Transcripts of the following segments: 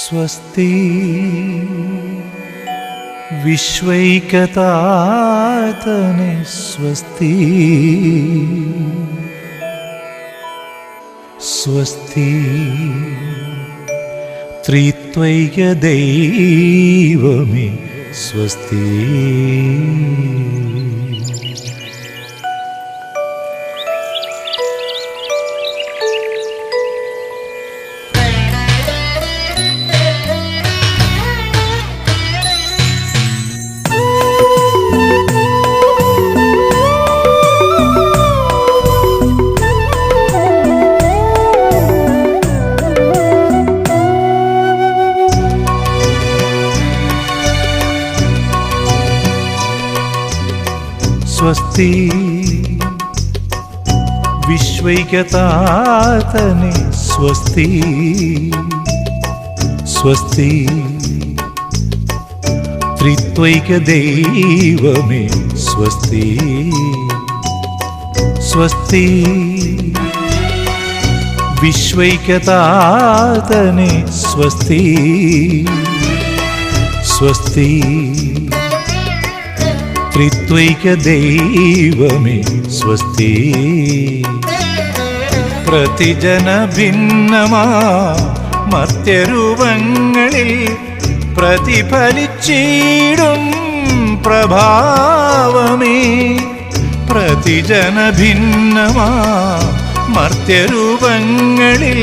സ്വസ്തി വിശ്വൈകതാതനെ സ്വസ്തി സ്വസ്തി ത്രിത്വൈക ദൈവമേ സ്വസ്തി സ്വസ്തി വിശ്വൈകതാതനെ സ്വസ്തി സ്വസ്തി ത്രിത്വൈക ദൈവമേ സ്വസ്തി സ്വസ്തി വിശ്വൈകതാതനെ സ്വസ്തി സ്വസ്തി ത്രിത്വൈക ദൈവമേ സ്വസ്തി പ്രതിജന ഭിന്നമാ മർത്യരൂപങ്ങളിൽ പ്രതിഫലിച്ചിടും പ്രഭാവമേ പ്രതിജന ഭിന്നമാ മർത്യരൂപങ്ങളിൽ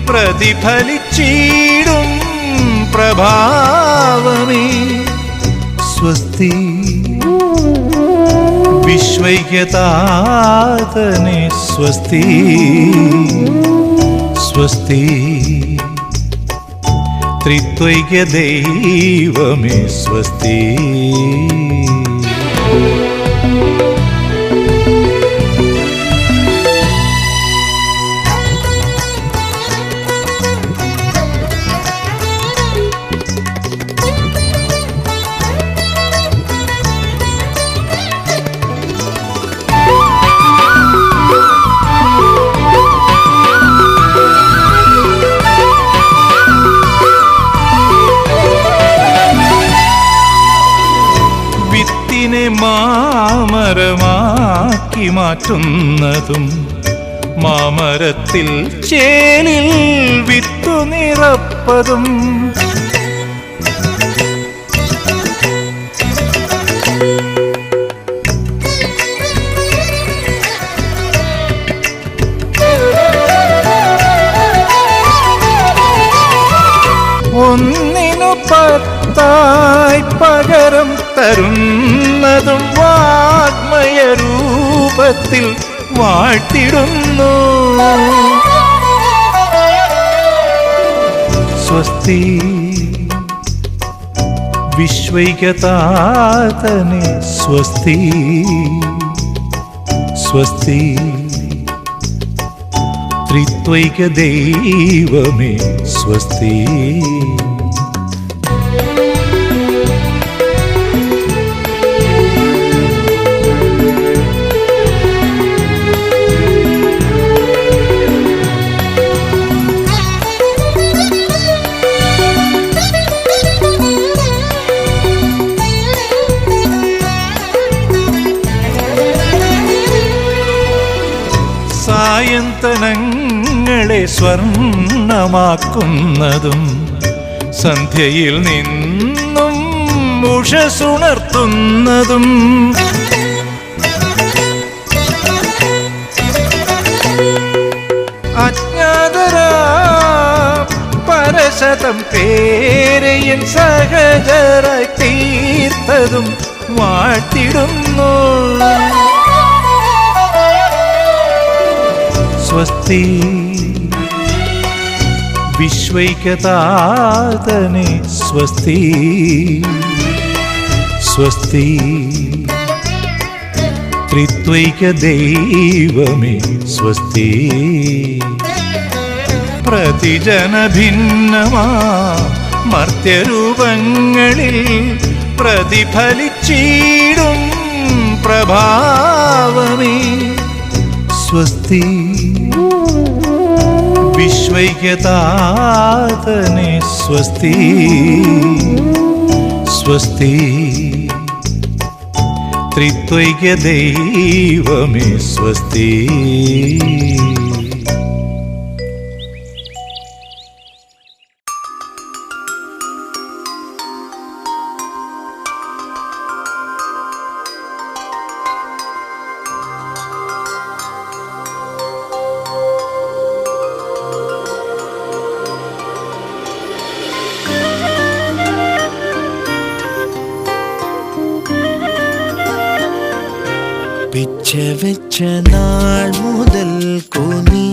പ്രതിഫലിച്ചിടും പ്രഭാവമേ സ്വസ്തി വിശ്വൈകതാതനെ സ്വസ്തി സ്വസ്തി ത്രിത്വൈക ദൈവമേ സ്വസ്തി മാമരമാക്കി മാറ്റുന്നതും മാമരത്തിൽ ചേലിൽ വിത്തു നിറപ്പതും ഒന്നിനു പത്തായി പകരം തരുന്നതും വാഗ്മയ രൂപത്തിൽ വാഴ്ത്തിടുന്നു സ്വസ്തി വിശ്വൈകതാതനെ സ്വസ്തി സ്വസ്തി ത്രിത്വൈക ദൈവമേ സ്വസ്തി സായന്തനങ്ങളെ സ്വർണ്ണമാക്കുന്നതും സന്ധ്യയിൽ നിന്നും ഉഷസുണർത്തുന്നതും അജ്ഞാതരാ പരശതം പേരെയും സഹജരായി തീർത്തതും വാഴ്ത്തിടുന്നു സ്വസ്തി വിശ്വൈകതാതനെ സ്വസ്തി സ്വസ്തി ത്രിത്വൈക ദൈവമേ സ്വസ്തി പ്രതിജന ഭിന്നമാ മർത്യരൂപങ്ങളിൽ പ്രതിഫലിച്ചിടും പ്രഭാവമേ സ്വസ്തി വിശ്വൈക്യതാതനെ സ്വസ്തി സ്വസ്തി. ത്രിത്വൈക്യ ദൈവമേ സ്വസ്തി. പിച്ച വെച്ച നാൾ മുതൽ നീ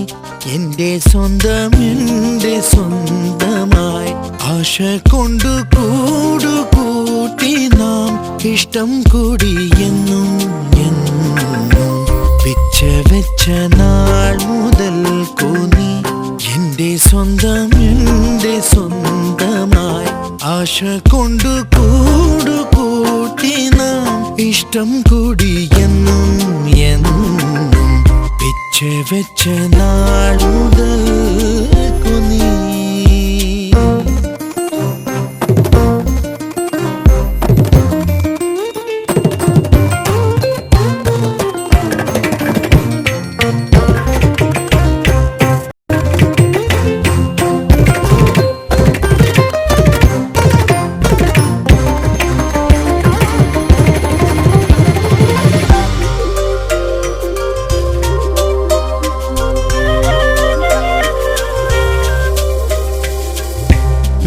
എൻ്റെ സ്വന്തം എൻ്റെ സ്വന്തമായി ആശ കൊണ്ടു കൂടുകൂട്ടി നാം ഇഷ്ടം കൂടി എന്നും എന്നും. പിച്ച വെച്ച നാൾ മുതൽ നീ എൻ്റെ സ്വന്തം എൻ്റെ സ്വന്തമായി ആശ കൊണ്ടു കൂടുകൂട്ടി നാം ഇഷ്ടം കൂടി എന്നും എന്നും. പിച്ച വെച്ച നാൾ മുതൽ നീ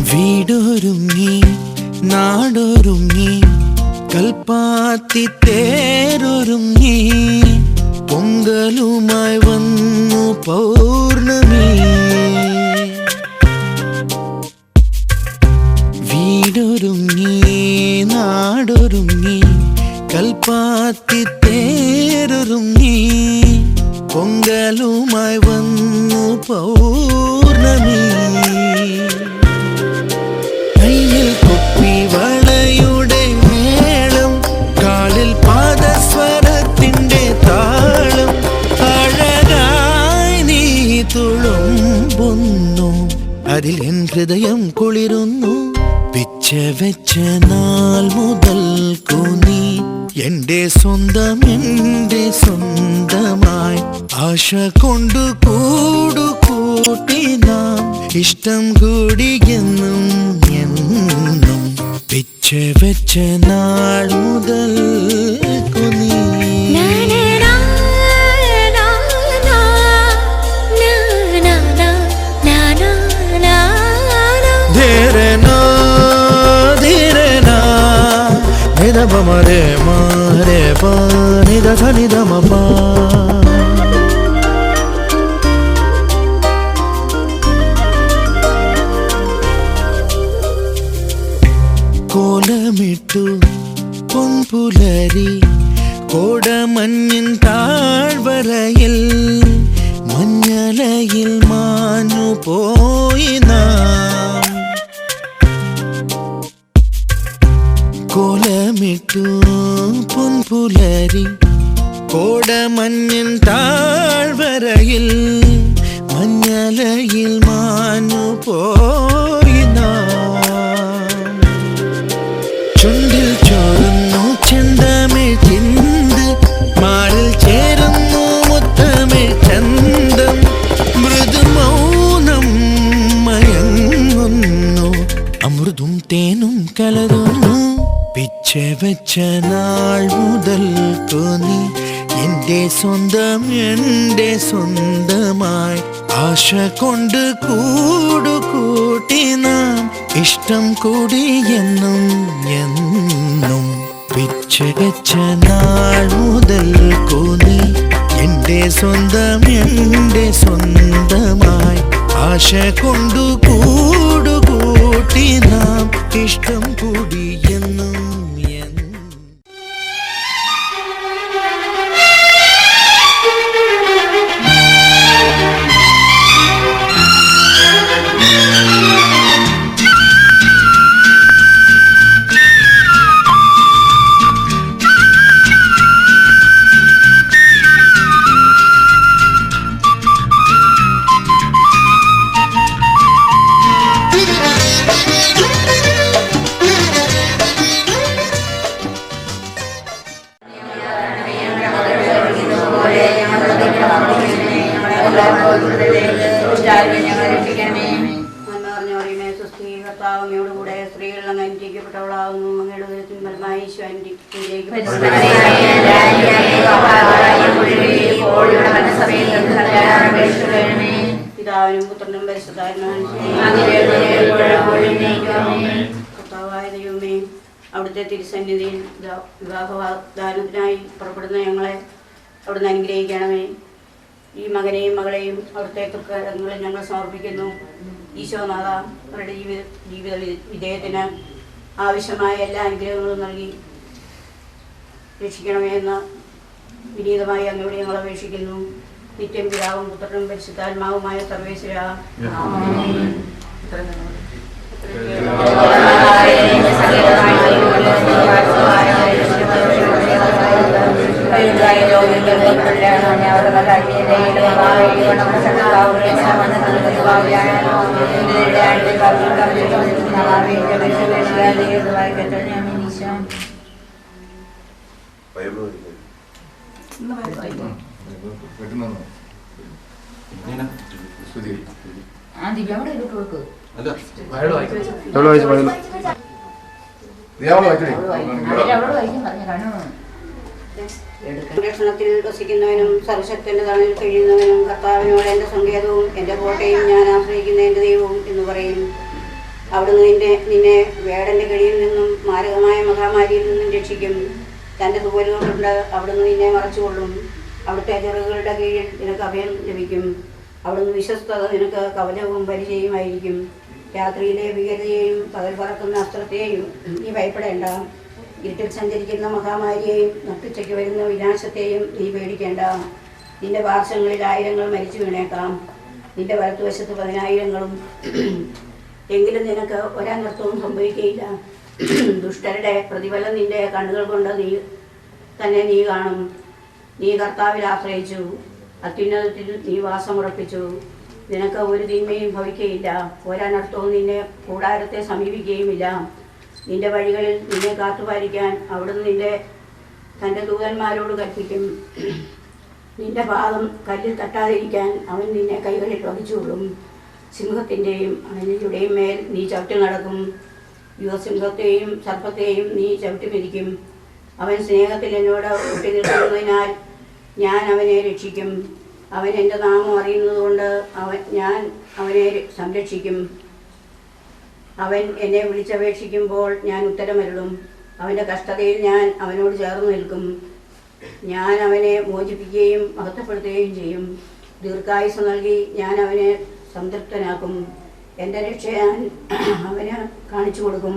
വീടൊരുങ്ങി നാടൊരുങ്ങി കൽപ്പാത്തി തേരൊരുങ്ങി പൊങ്കലുമായി വന്നു പൗർണമി. വീടൊരുങ്ങി നാടൊരുങ്ങി കൽപ്പാത്തി തേരൊരുങ്ങി പൊങ്കലുമായി വന്നു പൗർണമി. കയ്യിൽ കുപ്പിവളയുടെ മേളം കാലിൽ പാദസ്വരത്തിൻ്റെ താളം അഴകായി നീ തുളുമ്പുന്നു അതിൽ എൻ ഹൃദയം കുളിരുന്നു. പിച്ച വെച്ച നാൾ മുതൽ നീ എൻ്റെ സ്വന്തം എൻ്റെ സ്വന്തമായി ആശ കൊണ്ടു കൂടുകൂട്ടി നാം ഇഷ്ടം കൂടി എന്നും എന്നും. പിച്ച വെച്ച നാൾ മുതൽ നീ മരെ മാരെ പാ നിധ നിധ മ. കോലമിട്ടു പൊൻപുലരി കോടമഞ്ഞിൻ താഴ്വരയിൽ മഞ്ഞലയിൽ മാഞ്ഞു പോയി നാം. കോലമിട്ടു പൊൻപുലരി കോടമഞ്ഞിൻ താഴ്വരയിൽ മഞ്ഞലയിൽ മാഞ്ഞു പോയി നാം. ചുണ്ടിൽ ചോരുന്നു ചെന്തമിഴ് ചിന്ത് മാറിൽ ചേരുന്നു മുത്തമിഴ് ചന്തം മൃദുമൗനം മയങ്ങുന്നു അമൃതും തേനും കലരുന്നു. പിച്ച വെച്ച നാൾ മുതൽ നീ എൻ്റെ സ്വന്തം എൻ്റെ സ്വന്തമായി ആശ കൊണ്ട് കൂടുകൂട്ടി നാം ഇഷ്ടം കൂടി എന്നും എന്നും. പിച്ച വെച്ച നാൾ മുതൽ നീ എൻ്റെ സ്വന്തം എൻ്റെ സ്വന്തമായി ആശ കൊണ്ടു കൂടുകൂട്ടി നാം ഇഷ്ടം കൂടി എന്നും എന്നും. കർത്താവിനോടുകൂടെ സ്ത്രീകൾ അങ്ങ് അനുഗ്രഹിക്കപ്പെട്ടവളാകുന്നു. അങ്ങയുടെ ഉദരത്തിൻ ഫലമായി ഈശോ അനുഗ്രഹിക്കപ്പെട്ടു. പിതാവിനും പുത്രനും കർത്താവായ ദൈവമേ, അവിടുത്തെ തിരുസന്നിധിയിൽ വിവാഹ വാഗ്ദാനത്തിനായി പുറപ്പെടുന്ന ഞങ്ങളെ അവിടുന്ന് അനുഗ്രഹിക്കണമേ. ഈ മകനെയും മകളെയും അവിടുത്തെ തൃക്കരങ്ങളിൽ ഞങ്ങൾ സമർപ്പിക്കുന്നു. ഈശോനാഥ, അവരുടെ ജീവിത വിജയത്തിന് ആവശ്യമായ എല്ലാ അനുഗ്രഹങ്ങളും നൽകി രക്ഷിക്കണമേ എന്ന് വിനീതമായി അങ്ങയോട് ഞങ്ങൾ അപേക്ഷിക്കുന്നു. നിത്യം പിതാവും പുത്രനും പരിശുദ്ധാത്മാവുമായ സർവേശ്വര. സംരക്ഷണത്തിൽ വസിക്കുന്നവനും സർവശക്തന്റെ തണലിൽ കഴിയുന്നവനും കർത്താവിനോട് എൻ്റെ സങ്കേതവും എൻ്റെ കോട്ടയും ഞാൻ ആശ്രയിക്കുന്ന എൻ്റെ ദൈവവും എന്ന് പറയും. അവിടുന്ന് നിന്നെ വേടൻ്റെ കടിയിൽ നിന്നും മാരകമായ മഹാമാരിയിൽ നിന്നും രക്ഷിക്കും. തൻ്റെ തൂവലുകൾ കൊണ്ട് അവിടുന്ന് നിന്നെ മറച്ചുകൊള്ളും. അവിടുത്തെ ചിറകുകളുടെ കീഴിൽ നിനക്ക് അഭയം ലഭിക്കും. അവിടുന്ന് വിശ്വസ്തത നിനക്ക് കവചവും പരിചയമായിരിക്കും. രാത്രിയിലെ ഭീകരതയെയും പകൽ പറക്കുന്ന അസ്ത്രത്തെയും നീ ഭയപ്പെടേണ്ട. ഇരുട്ടിൽ സഞ്ചരിക്കുന്ന മഹാമാരിയെയും നട്ടുച്ചയ്ക്ക് വരുന്ന വിനാശത്തെയും നീ പേടിക്കേണ്ട. നിന്റെ പാർശ്വങ്ങളിൽ 1000 മരിച്ചു വീണേക്കാം, നിന്റെ വലത്തുവശത്ത് 10,000. എങ്കിലും നിനക്ക് ഒരനർത്ഥവും സംഭവിക്കുകയില്ല. ദുഷ്ടരുടെ പ്രതിഫലം നിന്റെ കണ്ണുകൾ കൊണ്ട് നീ കാണും. നീ കർത്താവിൽ ആശ്രയിച്ചു, അത്യുന്നതത്തിൽ നീ വാസമുറപ്പിച്ചു. നിനക്ക് ഒരു തിന്മയും ഭവിക്കുകയില്ല, ഒരനർത്ഥവും നിന്നെ കൂടാരത്തെ സമീപിക്കുകയുമില്ല. നിന്റെ വഴികളിൽ നിന്നെ കാത്തുപാലിക്കാൻ അവിടുന്ന് തൻ്റെ ദൂതന്മാരോട് കൽപ്പിക്കും. നിന്റെ പാദം കല്ലിൽ തട്ടാതിരിക്കാൻ അവൻ നിന്നെ കൈകളിൽ വഹിച്ചുകൊള്ളും. സിംഹത്തിൻ്റെയും അണലിയുടെയും മേൽ നീ ചവിട്ടി നടക്കും. യുവസിംഹത്തെയും സർപ്പത്തെയും നീ ചവിട്ടി മെതിക്കും. അവൻ സ്നേഹത്തിൽ എന്നോട് ഒട്ടി നിൽക്കുന്നതിനാൽ ഞാൻ അവനെ രക്ഷിക്കും. അവൻ എൻ്റെ നാമം അറിയുന്നതുകൊണ്ട് ഞാൻ അവനെ സംരക്ഷിക്കും. അവൻ എന്നെ വിളിച്ചപേക്ഷിക്കുമ്പോൾ ഞാൻ ഉത്തരമരുളും. അവൻ്റെ കഷ്ടതയിൽ ഞാൻ അവനോട് ചേർന്ന് നിൽക്കും. ഞാൻ അവനെ മോചിപ്പിക്കുകയും മഹത്വപ്പെടുത്തുകയും ചെയ്യും. ദീർഘായുസ് നൽകി ഞാൻ അവനെ സംതൃപ്തനാക്കും. എൻ്റെ രക്ഷ ഞാൻ അവന് കാണിച്ചു കൊടുക്കും.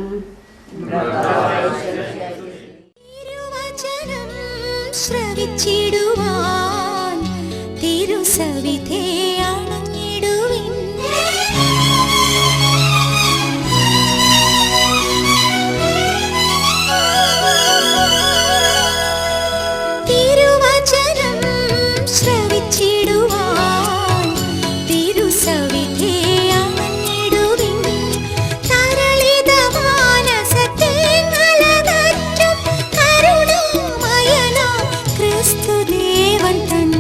ശ്രവിച്ചിടുവാൻ തിരുസവിധേ അണഞ്ഞിടുവിൻ. തിരുവചനം ശ്രവിച്ചിടുവാൻ തിരുസവിധേ അണഞ്ഞിടുവിൻ. തരളിത മാനസത്തെ നലനറ്റും കരുണാമയനാം ക്രിസ്തുദേവൻ തൻ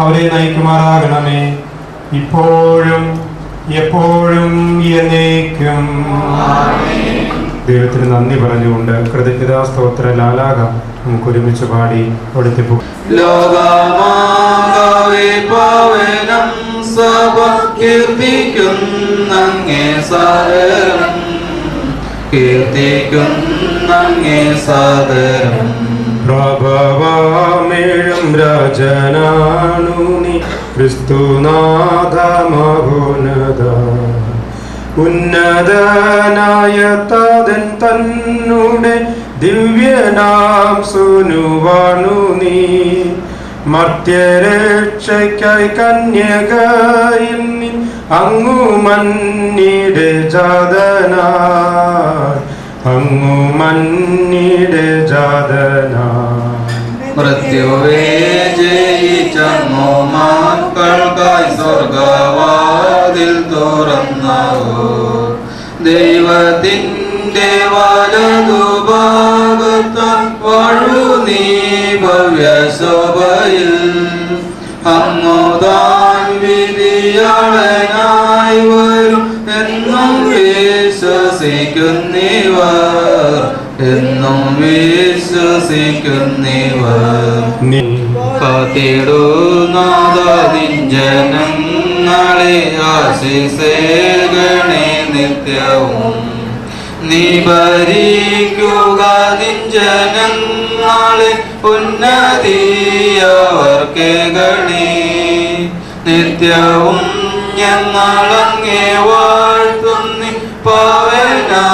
അവരെ നയിക്കുമാറാകണമേ, ഇപ്പോഴും എപ്പോഴും എന്നേക്കും. ദൈവത്തിന് നന്ദി പറഞ്ഞുകൊണ്ട് കൃതജ്ഞതാ സ്തോത്ര ലാലാക നമുക്ക് ഒരുമിച്ച് പാടി അവിടുത്തെ ലോകമാകവേ പാവനം സഭ കീർത്തിക്കുന്നങ്ങേ സാദരം, കീർത്തിക്കുന്നങ്ങേ സാദരം. പ്രഭവമേഴും രാജനാണു നീ ക്രിസ്തുനാഥ മഹോന്നത. ഉന്നതനായ താതൻ തന്നുടെ ദിവ്യനാം സുനുവാണു നീ. മർത്യരക്ഷയ്ക്കായി കന്യകയിൽ നീ അങ്ങു മന്നിടെ ജാതനായി, അങ്ങു മന്നിടെ ജാതനായി. മൃത്യുവേ ജയിച്ചങ്ങോ മക്കൾക്കായി സ്വർഗവാതിൽ തുറന്നവോ. ദൈവത്തിൻ്റെ വലതുഭാഗത്താൽ വാഴു നീ ഭവ്യശോഭയിൽ. അങ്ങുതാൻ വിധിയാളനായി വരും എന്നും വിശ്വസിക്കുന്നിവർ, എന്നും വിശ്വസിക്കുന്നിവർ. കാത്തിടുന്നാഥിൻ ജനങ്ങളെ ആശിസേകണേ നിത്യവും. നീ ഭരിക്കുക നിൻ ജനങ്ങളെ ഉന്നതിയവർക്കെ ഗണേ. നിത്യവും ഞങ്ങളങ്ങേ വാഴ്ത്തുന്നി പാവനാമവും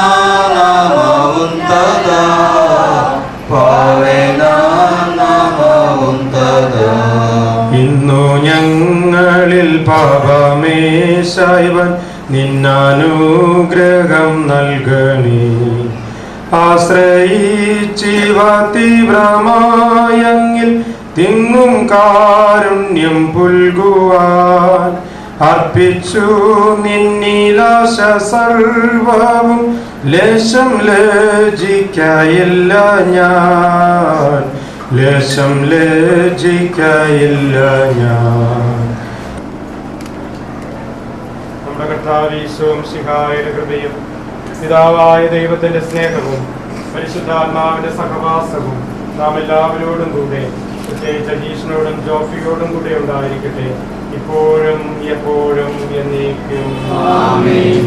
തഥാ, പാവനാമവും തഥാ. ഇന്നു ഞങ്ങളിൽ പാപമേശായവൻ നിന്നാനുഗ്രഹം നൽകണേ. ആശ്രയിച്ചിവ തീവ്രമായെങ്കിൽ തിങ്ങും കാരുണ്യം പുൽകുവാൻ. അർപ്പിച്ചു നിന്നിലാശ സർവവും ലേശം ലജ്ജിക്കയില്ല ഞാൻ, ലേശം ലജ്ജിക്കയില്ല ഞാൻ. നമ്മുടെ കർത്താവ് ഈശോ മിശിഹായുടെ കൃപയും പിതാവായ ദൈവത്തിന്റെ സ്നേഹവും പരിശുദ്ധാത്മാവിന്റെ സഹവാസവും നാം എല്ലാവരോടും കൂടെ, പ്രത്യേകിച്ച് അജീഷിനോടും ജോഫിയോടും കൂടെ ഉണ്ടായിരിക്കട്ടെ, ഇപ്പോഴും എപ്പോഴും എന്നേക്കും. ആമേൻ.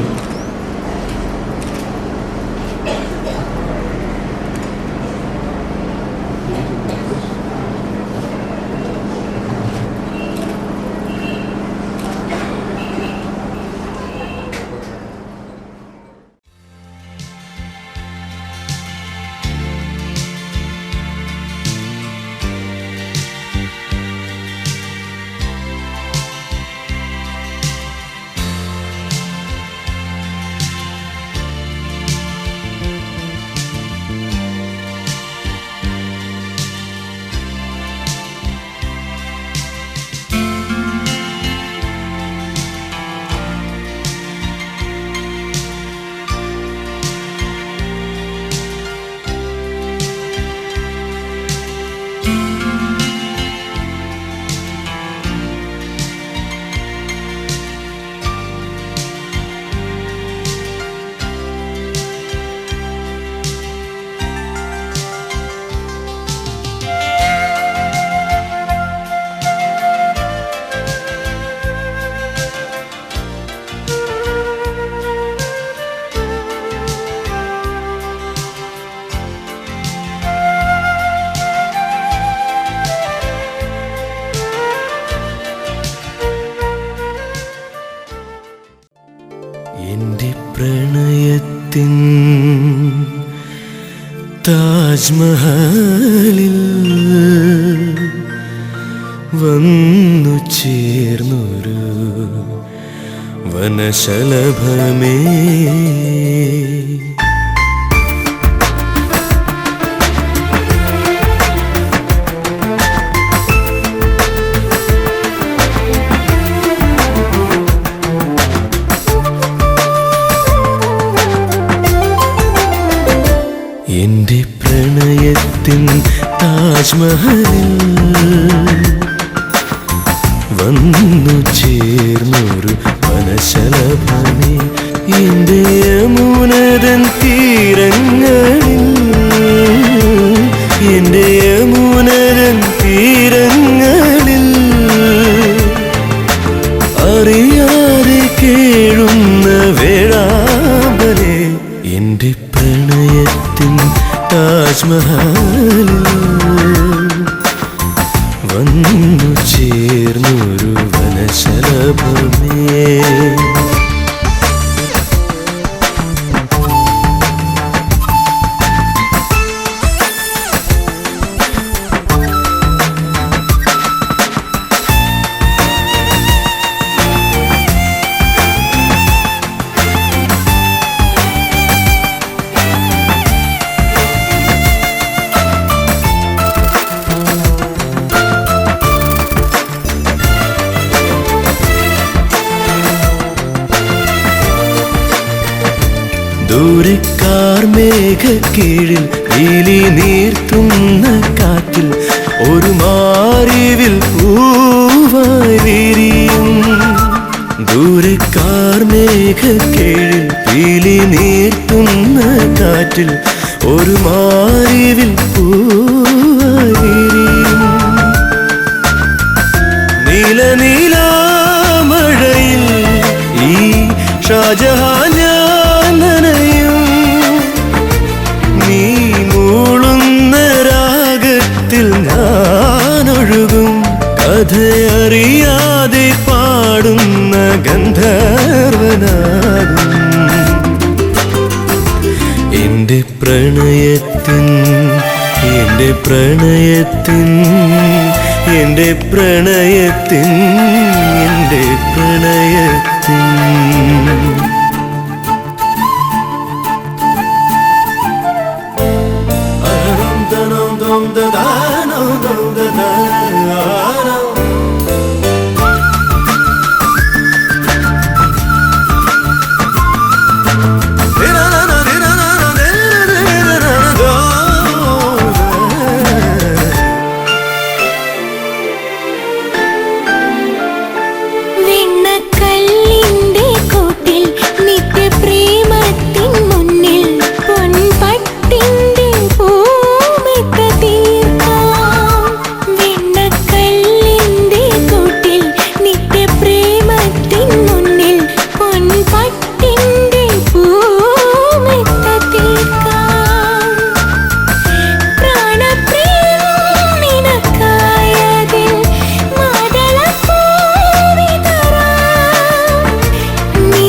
എന്റെ പ്രണയത്തിൻ താജ്മഹലിൽ വന്നു ചേർന്നൊരു വനശലഭമേ, എന്റെ പ്രണയത്തിൻ താജ്മഹലിൽ വന്നു ചേർന്നൊരു വനശലഭമേ എൻ്റെ യമുനതൻ തീരങ്ങളിൽ, എൻ്റെ യമുനതൻ തീരങ്ങളിൽ അറിയാതെ കേഴുന്ന വേഴാമ്പലേ എൻ്റെ പ്രണയത്തിൻ താജ്മഹലിൽ വന്നു ചേർന്നൊരു വനശലഭമേ. ദൂരക്കാർ മേഘക്കീഴിൽ നീലി നീർത്തുന്ന കാറ്റിൽ ഒരു മാറിവിൽ പൂവായി വിരിയും. ദൂരക്കാർ മേഘക്കീഴിൽ നീലി നീർത്തുന്ന കാറ്റിൽ ഒരു മാറിവിൽ പൂവായി വിരിയും. നീല നീലാമഴയിൽ ഈ ഷാജഹാൻ നനയും. നീ മൂളുന്ന രാഗത്തിൽ ഞാനൊഴുകും. കഥയറിയാതെ പാടുന്ന ഗന്ധർവനാകും. എൻ്റെ പ്രണയത്തിൻ, എൻ്റെ പ്രണയത്തിൻ, എൻ്റെ പ്രണയത്തിൻ, എൻ്റെ പ്രണയത്തിൻ. വെണ്ണക്കല്ലിന്റെ കൂട്ടിൽ നിത്യപ്രേമത്തിൻ മുന്നിൽ പൊൻപട്ടിന്റെ പൂമെത്ത തീർക്കാം. വെണ്ണക്കല്ലിന്റെ കൂട്ടിൽ നിത്യപ്രേമത്തിൻ മുന്നിൽ പൊൻപട്ടിന്റെ പൂമെത്ത തീർക്കാം. പ്രാണപ്രിയം നിനക്കായതിൽ മാതളപ്പൂവി തരാം. നീ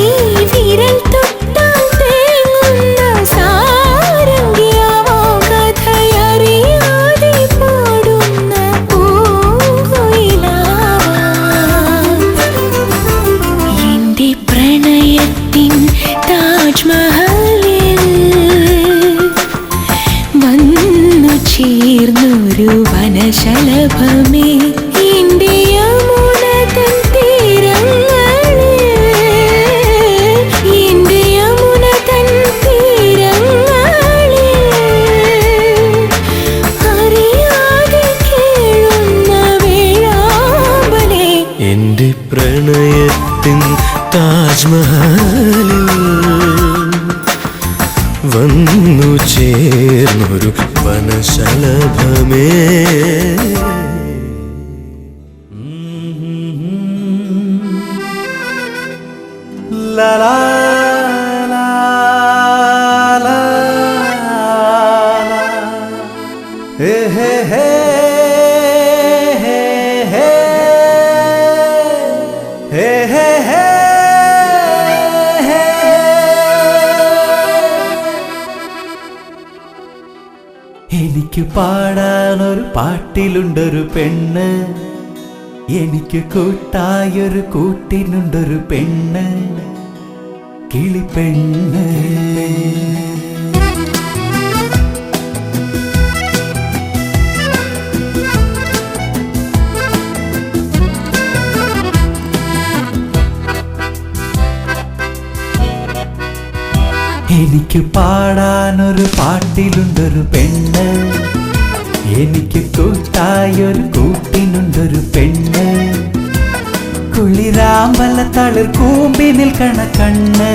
വിരൽ തൊട്ടാൽ തേങ്ങുന്ന സാരംഗിയാവാം. കഥയറിയാതെ പാടുന്ന പൂങ്കുയിലാവാം. എൻ്റെ പ്രണയത്തിൻ താജ്മഹലിൽ വന്നു ചേർന്നൊരു വനശലഭമേ എൻ്റെ യമുനതൻ തീരങ്ങളിൽ, എൻ്റെ യമുനതൻ തീരങ്ങളിൽ അറിയാതെ കേഴുന്ന വേഴാമ്പലേ എൻ്റെ പ്രണയത്തിൻ താജ്മഹലിൽ വന്നു ചേർന്നൊരു വനശലഭമേ. La la la la la. Hey hey hey hey hey hey hey hey. എനിക്ക് പാടാനൊരു പാട്ടിലുണ്ടൊരു പെണ്ണ്, എനിക്ക് കൂട്ടായൊരു കൂട്ടിനുണ്ടൊരു പെണ്ണ്, കിളിപ്പെണ്ണ്. എനിക്ക് പാടാനൊരു പാട്ടിലുണ്ടൊരു പെണ്ണ്, എനിക്ക് കൂട്ടായൊരു കൂട്ടിനുണ്ടൊരു പെണ്ണ്, കുളിരാമ്പലത്തളിർ കൂമ്പി നിൽക്കണ കണ്ണ്,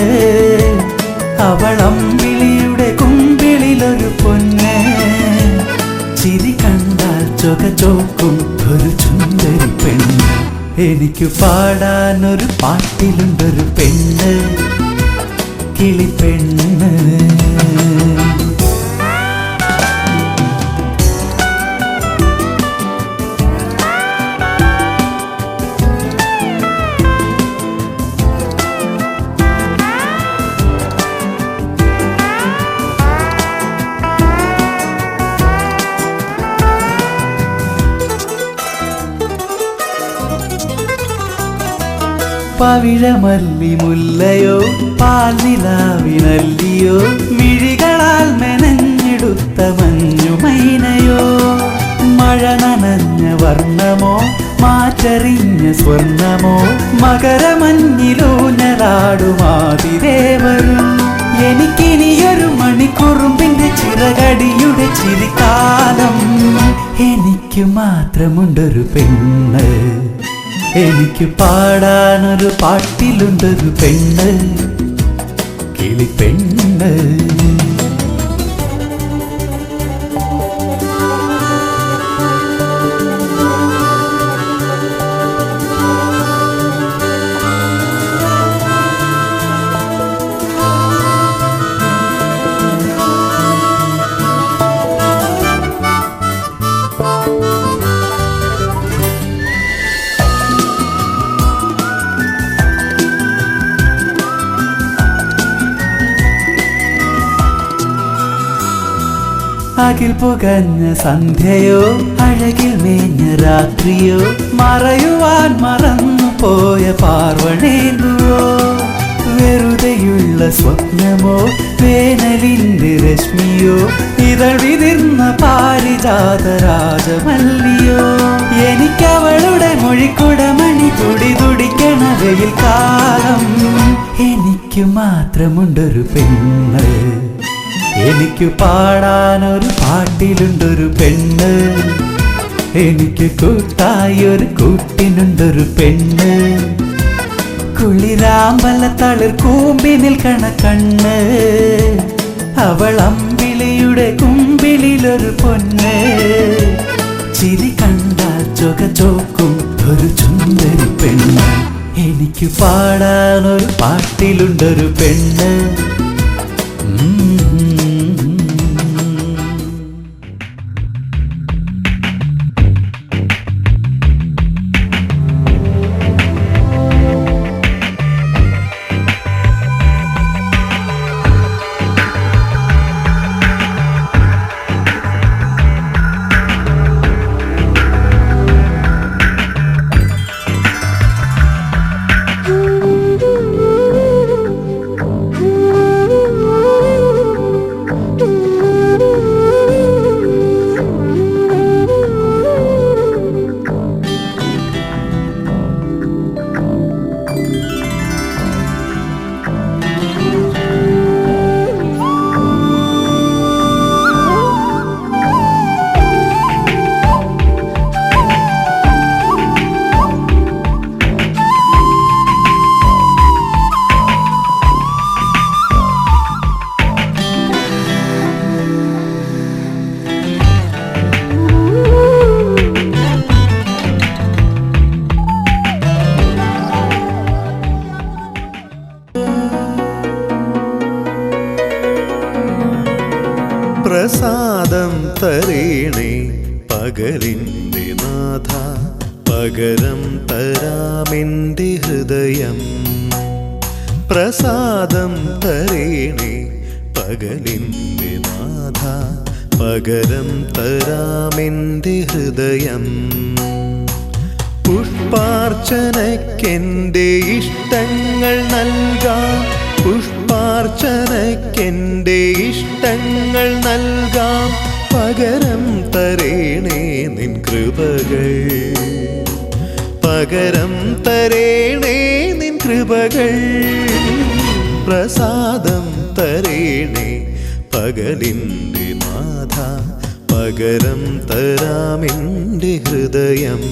അവളമ്പിളിയുടെ കുമ്പിളിലൊരു പൊന്ന്, ചിരി കണ്ടാൽ ചൊക ചോക്കും ഒരു ചുന്ദരി പെണ്ണ്. എനിക്ക് പാടാനൊരു പാട്ടിലുണ്ടൊരു പെണ്ണ്, കിളിപ്പെണ്ണ്. പവിഴമല്ലി മുല്ലയോ പാൽനിലാവിനല്ലിയോ, മിഴികളാൽ മെനഞ്ഞെടുത്ത മഞ്ഞുമൈനയോ, മഴ നനഞ്ഞ വർണ്ണമോ മാറ്ററിഞ്ഞ സ്വർണ്ണമോ, മകരമഞ്ഞിലൂഞ്ഞലാടുമാതിരേവരും. എനിക്കിനിയൊരു മണിക്കുറുമ്പിന്റെ ചിറകടിയുടെ ചിരിക്കാലം. എനിക്ക് മാത്രമുണ്ടൊരു പെണ്ണ്, എനിക്ക് പാടാനൊരു പാട്ടിലുണ്ടൊരു പെണ്ണ്, കിളിപ്പെണ്ണ്. അകിൽ പുകഞ്ഞ സന്ധ്യയോ അഴകിൽ മേഞ്ഞ രാത്രിയോ, മറയുവാൻ മറന്നു പോയ പാർവണേന്ദുവോ, വെറുതെയുള്ള സ്വപ്നമോ വേനലിന്റെ രശ്മിയോ, ഇതൾ വിതിർന്ന പാരിജാത രാജമല്ലിയോ. എനിക്കവളുടെ മൊഴിക്കുടമണി തുടി തുടിക്കണ വെയിൽ കാലം. എനിക്ക് മാത്രമുണ്ടൊരു പെണ്ണ്, എനിക്ക് പാടാനൊരു പാട്ടിലുണ്ടൊരു പെണ്ണ്, എനിക്ക് കൂട്ടായി ഒരു കൂട്ടിനുണ്ടൊരു പെണ്ണ്. കുളിരാമ്പലത്തളിർ കൂമ്പി നിൽക്കണ കണ്ണ്, അവളമ്പിളിയുടെ കുമ്പിളിലൊരു പൊന്ന്, ചിരി കണ്ടാൽ ചൊക ചോക്കും ഒരു ചുന്ദരി പെണ്ണ്. എനിക്ക് പാടാനൊരു പാട്ടിലുണ്ടൊരു പെണ്ണ്. പ്രസാദം തരേണേ പകലിൻ്റെ നാഥ, പകരം തരാമെൻ്റെ ഹൃദയം. പ്രസാദം തരേണേ പകലിൻ്റെ നാഥ, പകരം തരാമെൻ്റെ ഹൃദയം. പുഷ്പാർച്ചനയ്ക്കെൻ്റെ ഇഷ്ടങ്ങൾ നൽകാം, പുഷ്പാർച്ചനയ്ക്കെൻ്റെ ഇഷ്ടങ്ങൾ നൽകാം. പകരം തരേണേ നിൻ കൃപകൾ, പകരം തരേണേ നിൻ കൃപകൾ. പ്രസാദം തരേണേ പകലിൻ്റെ നാഥ, പകരം തരാമെൻ്റെ ഹൃദയം.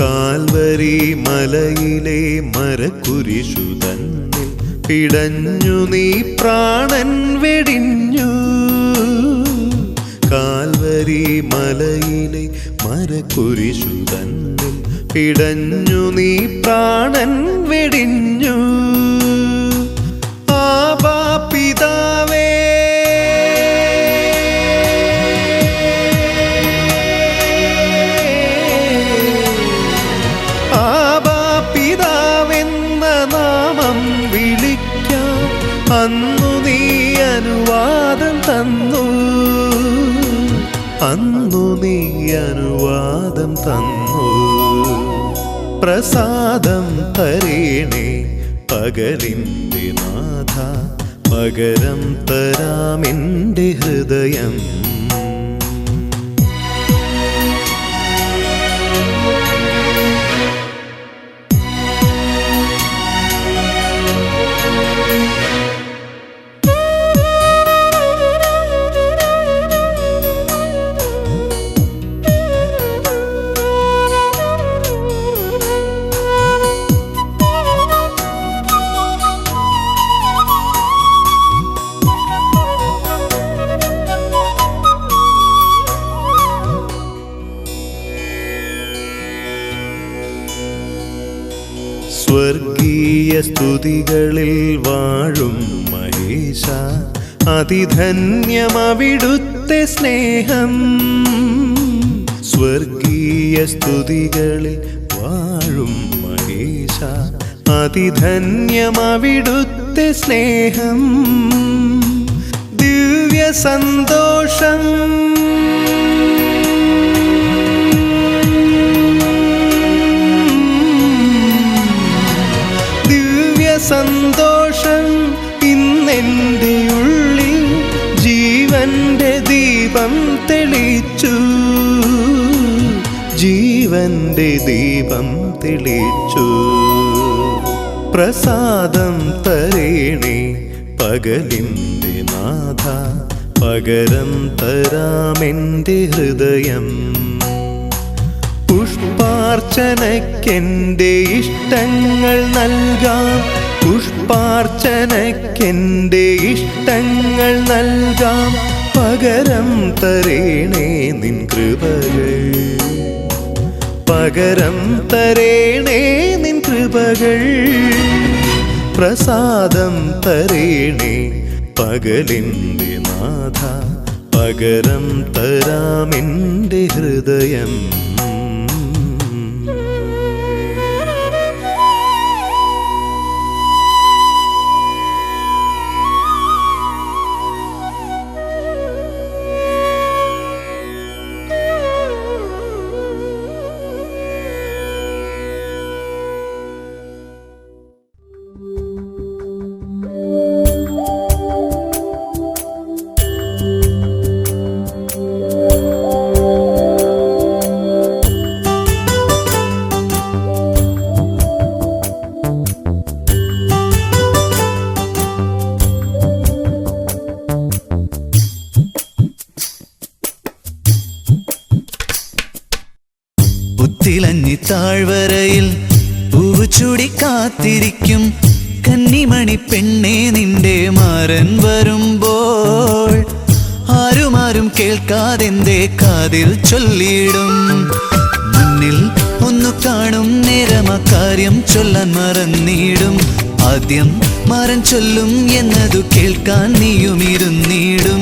കാൽവരി മലയിലെ മരക്കുരിശു തന്നിൽ പിടഞ്ഞു നീ പ്രാണൻ വെടിഞ്ഞു. കാൽവരി മലയിലെ മരക്കുരിശു തന്നിൽ പിടഞ്ഞു നീ പ്രാണൻ വെടിഞ്ഞു. ആബാ പിതാവേ അന്നു നീ അനുവാദം തന്നു, അന്നു നീ അനുവാദം തന്നു. പ്രസാദം തരേണേ പകലിൻ്റെ നാഥ, പകരം തരാമെൻ്റെ ഹൃദയം. സ്വർഗീയ സ്തുതികളിൽ വാഴും മഹേശ, അതിധന്യമവിടുത്തെ സ്നേഹം. സ്വർഗീയ സ്തുതികളിൽ വാഴും മഹേശ, അതിധന്യമവിടുത്തെ സ്നേഹം. ദിവ്യ സന്തോഷം സന്തോഷം ഇന്നെൻ്റെ ഉള്ളിൽ ജീവന്റെ ദീപം തെളിച്ചു, ജീവന്റെ ദീപം തെളിച്ചു. പ്രസാദം തരേണേ പകലിൻ്റെ നാഥ, പകരം തരാമെൻ്റെ ഹൃദയം. പുഷ്പാർച്ചനയ്ക്കെൻ്റെ ഇഷ്ടങ്ങൾ നൽകാം, പുഷ്പാർച്ചനയ്ക്കെൻ്റെ ഇഷ്ടങ്ങൾ നൽകാം. പകരം തരേണേ നിൻ കൃപകൾ, പകരം തരേണേ നിൻ കൃപകൾ. പ്രസാദം തരേണേ പകലിൻ്റെ നാഥ, പകരം തരാമെൻ്റെ ഹൃദയം. തിളഞ്ഞി താഴ്വരയിൽ പൂവ് ചൂടി കാത്തിരിക്കും കന്നിമണി പെണ്ണെ നിന്റെ മാരൻ വരുമ്പോൾ ആരുമാരും കേൾക്കാതെന്റെ കാതിൽ ചൊല്ലിയിടും. മുന്നിൽ ഒന്നു കാണും നേരം അക്കാര്യം ചൊല്ലാൻ മറന്നിടും. ആദ്യം മാരൻ ചൊല്ലും എന്നതു കേൾക്കാൻ നീയുമിരുന്നിടും.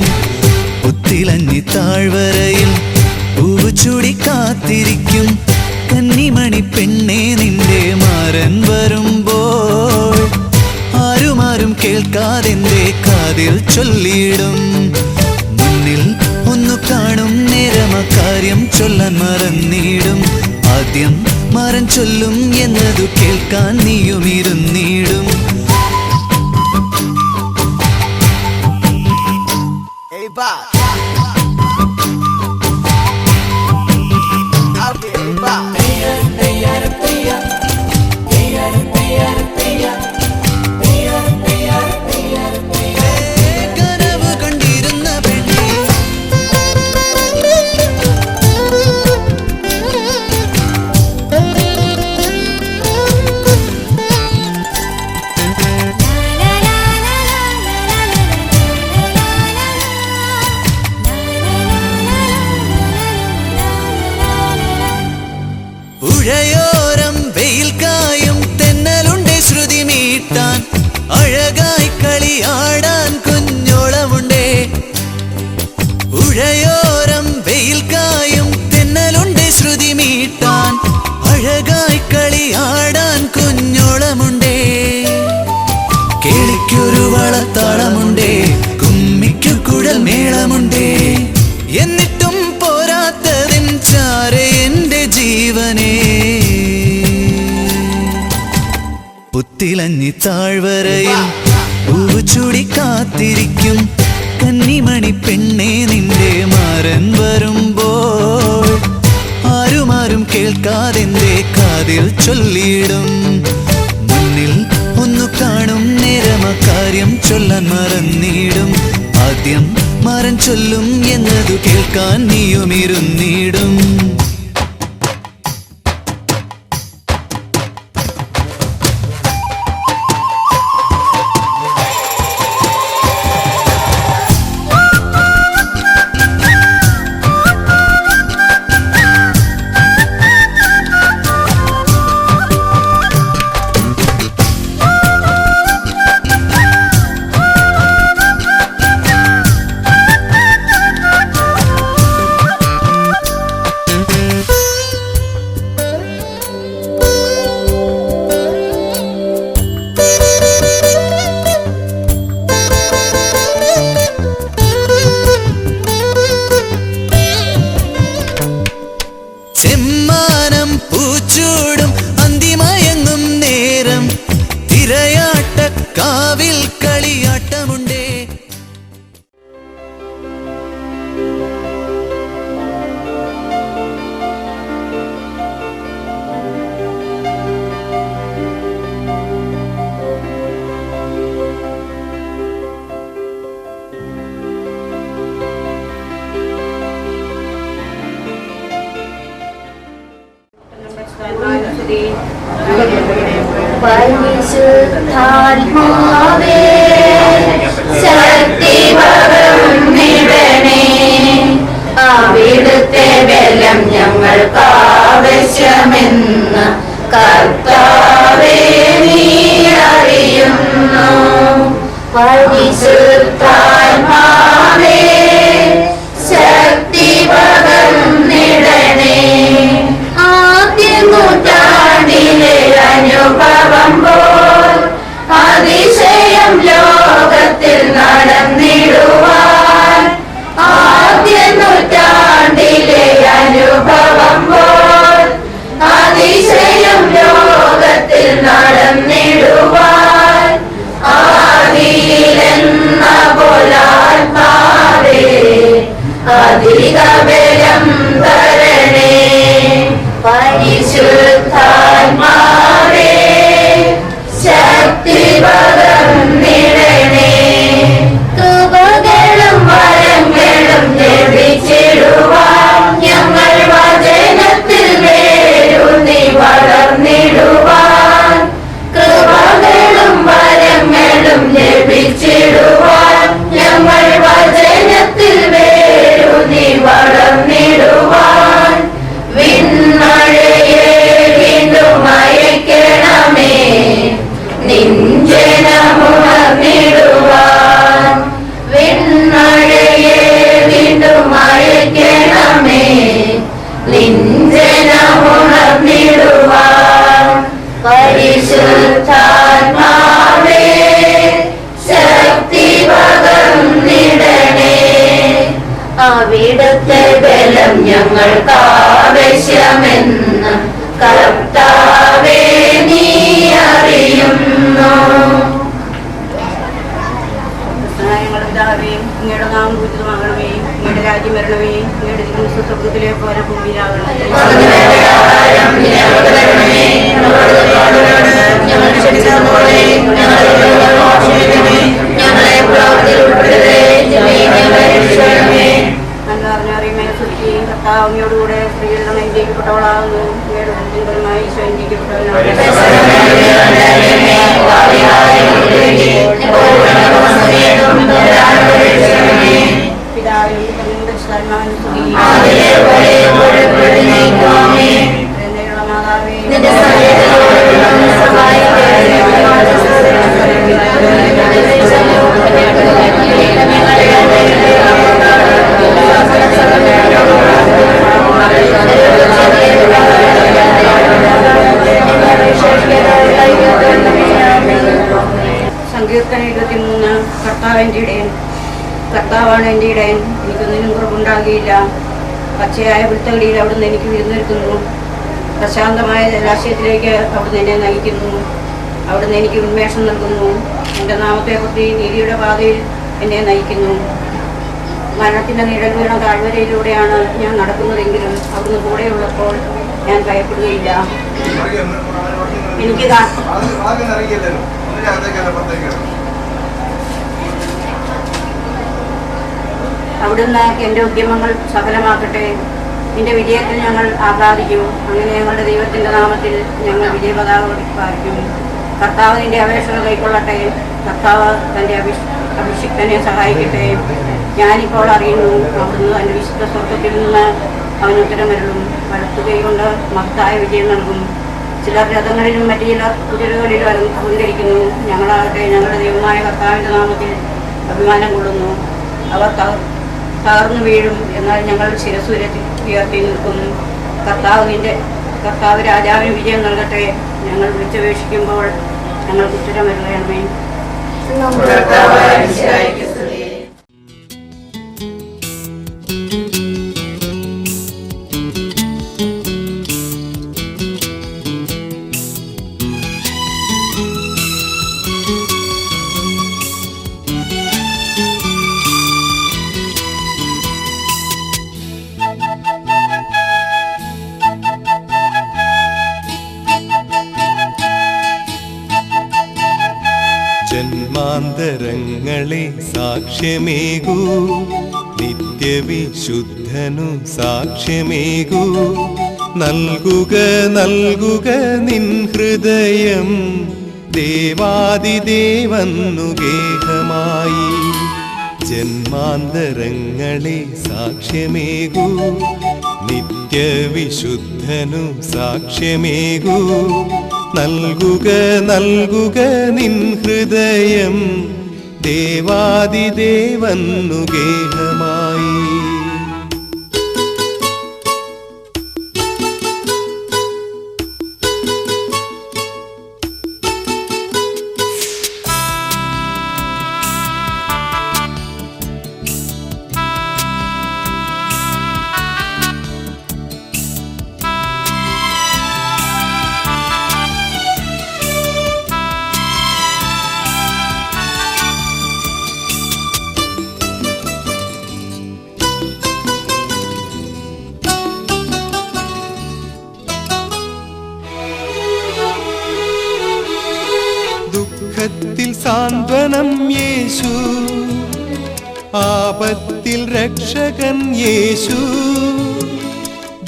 തിളഞ്ഞി താഴ്വരയിൽ പൂവ് ചൂടി കാത്തിരിക്കും കന്നിമണി പെണ്ണെ നിന്റെ മാരൻ വരുമ്പോൾ ആരുമാരും കേൾക്കാതെന്റെ കാതിൽ ചൊല്ലിയിടും. മുന്നിൽ ഒന്നു കാണും നേരം അക്കാര്യം ചൊല്ലാൻ മറന്നിടും. ആദ്യം മാരൻ ചൊല്ലും എന്നതു കേൾക്കാൻ നീയുമിരുന്നിടും. പുഴയോരം വെയിൽ കായും തെന്നലുണ്ടേ ശ്രുതി മീട്ടാൻ അഴകായി കളിയാടാൻ കുഞ്ഞോളമുണ്ടേ. പുഴയോരം വെയിൽ കായും തെന്നലുണ്ടേ ശ്രുതി മീട്ടാൻ അഴകായി കളിയാടാൻ കുഞ്ഞോളമുണ്ടേ. കേളിക്കൊരു വളത്താളമുണ്ടേ, കുമ്മിക്കു കുഴൽ മേളമുണ്ടേ. എന്നിട്ടും പോരാത്തതിൻ ചാരെ എന്റെ ജീവനേ. പുത്തിലഞ്ഞി താഴ്വരയിൽ പൂച്ചുടി കാത്തിരിക്കും കന്നിമണി പെണ്ണേ നിന്റെ മാരൻ വരുമ്പോൾ ആരുമാരും കേൾക്കാതെന്റെ കാതിൽ ചൊല്ലിയിടും. മുന്നിൽ ഒന്നു കാണും നേരം അക്കാര്യം ചൊല്ലാൻ മറന്നിടും. ആദ്യം മാരൻ ചൊല്ലും എന്നതു കേൾക്കാൻ നീയുമിരുന്നിടും. ചെമ്മാനം പൂച്ചൂടും അന്തിമയങ്ങും നേരം തിരയാട്ടക്കാവിൽ കളിയാട്ടമുണ്ടേ. പരിശുദ്ധാത്മാവേ ശക്തി പകർന്നിടണേ. അവിടുത്തെ ബലം ഞങ്ങൾക്ക് ആവശ്യമെന്ന് കർത്താവേ നീ അറിയുന്നു. പരിശുദ്ധാത്മാവേ ശക്തി പകർന്നിടണേ. ആദ്യ നൂറ്റാണ്ടിലെ അനുഭവം പോൽ അതിശയം ലോകത്തിൽ നടന്നിടുവാൻ. ആദ്യ നൂറ്റാണ്ടിലെ അനുഭവം പോൽ അതിശയം ലോകത്തിൽ നടന്നിടുവാൻ. ആദിയിലെന്ന പോലാത്മാവേ അധിക ബലം തരണേ. പരിശുദ്ധാത്മാവേ ശക്തി പകർന്നിടണേ. കൃപകളും വരങ്ങളും ലഭിച്ചിടുവാൻ ഞങ്ങൾ വചനത്തിൽ വേരൂന്നി വളർന്നിടുവാൻ. കൃപകളും വരങ്ങളും ലഭിച്ചിടുവാൻ ഞങ്ങൾ വചനത്തിൽ വേരൂന്നി വളർന്നിടുവാൻ. വിൺമഴയെ വീണ്ടും അയക്കണമേ നിഞ്ചനമുണർന്നിടുവാൻ. വിൺമഴയെ വീണ്ടും അയക്കണമേ നിഞ്ചനമുണർന്നിടുവാൻ. പരിശുദ്ധാത്മാവേ ശക്തി പകർന്നിടണേ. അവിടുത്തെ ബലം ഞങ്ങൾക്ക് ആവശ്യമെന്ന് കർത്താവേ നീ അറിയുന്നു. ഞങ്ങളുടെ പിതാവേ, അങ്ങയുടെ നാമം പൂജിതമാകണമേ. അങ്ങയുടെ രാജ്യം വരണമേ. അങ്ങയുടെ സ്വർഗ്ഗത്തിലെ പോലെ ഭൂമിയിലാകണമേ. ഞങ്ങളെ പ്രവൃത്തിയിൽ ഉൾപ്പെടുത്തരുതേ. അറിയമേ സുഖി കർത്താവ് അങ്ങയോടുകൂടെ സ്ത്രീകളിൽ അനുഗ്രഹിക്കപ്പെട്ടവളാകുന്നു. അങ്ങയുടെ ഉദരഫലമായി ഈശോ അനുഗ്രഹിക്കപ്പെട്ടവനാണ്. പിതാവിനും പരിശുദ്ധാത്മാവിനും സ്തുതി. കർത്താവാണ് എൻ്റെ ഇടയൻ, എനിക്കൊന്നിനും കുറവുണ്ടാകുകയില്ല. പച്ചയായ പുൽത്തകിടിയിൽ അവിടുന്ന് എനിക്ക് വിരുന്നൊരുക്കുന്നു. പ്രശാന്തമായ ജലാശയത്തിലേക്ക് അവിടുന്ന് എന്നെ നയിക്കുന്നു. അവിടുന്ന് എനിക്ക് ഉന്മേഷം നൽകുന്നു. എൻ്റെ നാമത്തെക്കുറിച്ച് നീതിയുടെ പാതയിൽ എന്നെ നയിക്കുന്നു. മരണത്തിൻ്റെ നിഴൽ വീണ താഴ്വരയിലൂടെയാണ് ഞാൻ നടക്കുന്നതെങ്കിലും അവിടുന്ന് കൂടെയുള്ളപ്പോൾ ഞാൻ ഭയപ്പെടുകയില്ല. എനിക്ക് അവിടുന്ന് എൻ്റെ ഉദ്യമങ്ങൾ സഫലമാക്കട്ടെ. നിന്റെ വിജയത്തിൽ ഞങ്ങൾ ആഹ്ലാദിക്കും. അങ്ങനെ ഞങ്ങളുടെ ദൈവത്തിൻ്റെ നാമത്തിൽ ഞങ്ങൾ വിജയപതാക പാലിക്കും. കർത്താവ് നിന്റെ അപേക്ഷകൾ കൈക്കൊള്ളട്ടെ. കർത്താവ് തൻ്റെ അഭിഷിക്തനെ സഹായിക്കട്ടെ. ഞാനിപ്പോൾ അറിയുന്നു, അവിടുന്ന് തൻ്റെ വിശുദ്ധ സ്വർഗത്തിൽ നിന്ന് അവനുത്തരമരുളും. വലത്തു കൈകൊണ്ട് മഹത്തായ വിജയം നൽകും. ചിലർ രഥങ്ങളിലും മറ്റു ചിലർ കുതിരകളിലും അലങ്കരിക്കുന്നു. ഞങ്ങളാകട്ടെ ഞങ്ങളുടെ ദൈവമായ കർത്താവിൻ്റെ നാമത്തിൽ അഭിമാനം കൊള്ളുന്നു. അവർ തകർന്നു വീഴും, എന്നാൽ ഞങ്ങൾ ശിരസ്സ് ഉയർത്തി നിൽക്കും. കർത്താവ് രാജാവിന് വിജയം നൽകട്ടെ. ഞങ്ങൾ വിളിച്ചപേക്ഷിക്കുമ്പോൾ ഞങ്ങൾക്ക് ഉത്തരമരുളണമേ. ജന്മാന്തരങ്ങളെ സാക്ഷ്യമേകൂ, നിത്യവിശുദ്ധനു സാക്ഷ്യമേകൂ. നൽകുക നൽകുക നിൻ ഹൃദയം ദേവാദിദേവന്നു ഗേഹമായി. ജന്മാന്തരങ്ങളെ സാക്ഷ്യമേകൂ, നിത്യവിശുദ്ധനു സാക്ഷ്യമേകൂ. നൽകുക നൽകുക നിൻ ഹൃദയം ദേവാദിദേവന്നു ഗേഹമായി. ദുഃഖത്തിൽ സാന്ത്വനം യേശു, ആപത്തിൽ രക്ഷകൻ യേശു.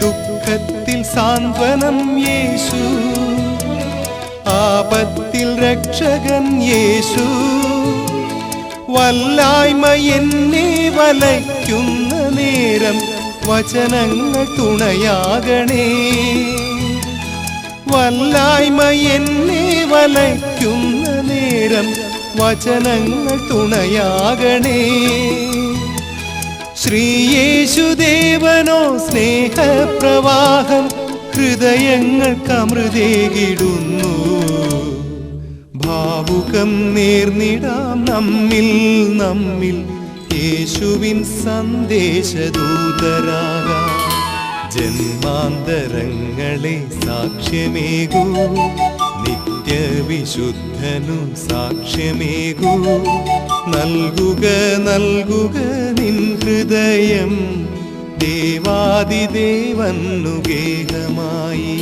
ദുഃഖത്തിൽ സാന്ത്വനം യേശു, ആപത്തിൽ രക്ഷകൻ യേശു. വല്ലായ്മ എന്നെ വലയ്ക്കുന്ന നേരം വചനങ്ങൾ തുണയാകണേ. വല്ലായ്മ എന്നെ വലയ്ക്കുന്ന നേരം വചനങ്ങൾ തുണയാകണേ. ശ്രീയേശുദേവനോ സ്നേഹപ്രവാഹം ഹൃദയങ്ങൾക്കമൃതേകിടുന്നു. ഭാവുകം നേർന്നിടാം നമ്മിൽ നമ്മിൽ യേശുവിൻ സന്ദേശദൂതരാകാം. ജന്മാന്തരങ്ങളെ സാക്ഷ്യമേകൂ, നിത്യവിശുദ്ധനു സാക്ഷ്യമേകൂ. നൽകുക നൽകുക നിൻ ഹൃദയം ദേവാദിദേവന്നു ഗേഹമായി.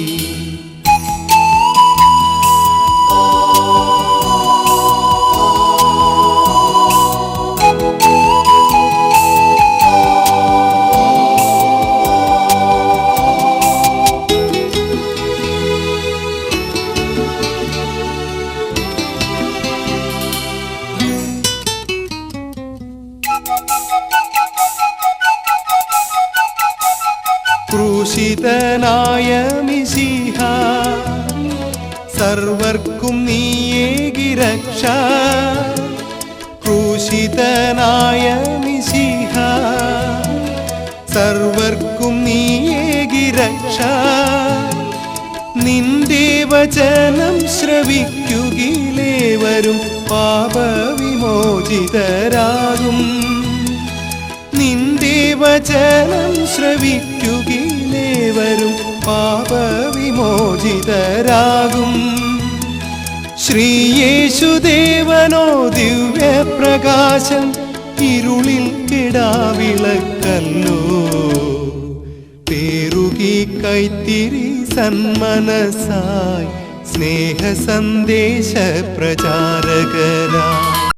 ക്രൂശിതനായ മിശിഹ സർവർക്കും നീയേകി രക്ഷ. ക്രൂശിതനായ മിശിഹ സർവർക്കും നീയേകി രക്ഷ. നിന്റെ വചനം ശ്രവിക്കുകിലേവരും പാപവിമോചിതരാകും. വചനം ശ്രവിക്കുകയിലേവരും പാപവിമോചിതരാകും. ശ്രീയേശുദേവനോ ദിവ്യപ്രകാശം, ഇരുളിൽ കിടാവിളക്കല്ലോ. പേരുകി കൈത്തിരി സന്മനസായി സ്നേഹ സന്ദേശ പ്രചാരകരായി.